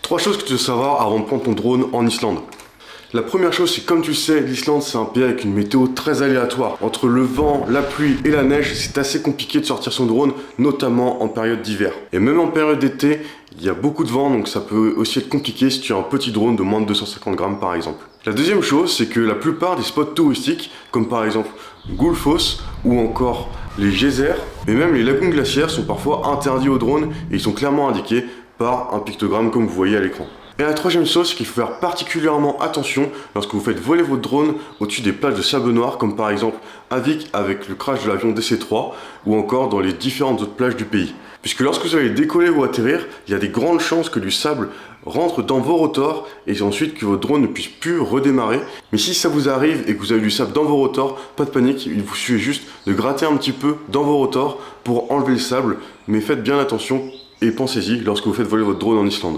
Trois choses que tu dois savoir avant de prendre ton drone en Islande. La première chose, c'est comme tu le sais, l'Islande c'est un pays avec une météo très aléatoire. Entre le vent, la pluie et la neige, c'est assez compliqué de sortir son drone, notamment en période d'hiver. Et même en période d'été, il y a beaucoup de vent, donc ça peut aussi être compliqué si tu as un petit drone de moins de 250 grammes par exemple. La deuxième chose, c'est que la plupart des spots touristiques, comme par exemple Gullfoss ou encore les geysers, mais même les lagunes glaciaires sont parfois interdits aux drones et ils sont clairement indiqués par un pictogramme comme vous voyez à l'écran. Et la troisième chose, c'est qu'il faut faire particulièrement attention lorsque vous faites voler votre drone au-dessus des plages de sable noir, comme par exemple à Vik avec le crash de l'avion DC-3, ou encore dans les différentes autres plages du pays. Puisque lorsque vous allez décoller ou atterrir, il y a des grandes chances que du sable rentre dans vos rotors et ensuite que votre drone ne puisse plus redémarrer. Mais si ça vous arrive et que vous avez du sable dans vos rotors, pas de panique, il vous suffit juste de gratter un petit peu dans vos rotors pour enlever le sable, mais faites bien attention et pensez-y lorsque vous faites voler votre drone en Islande.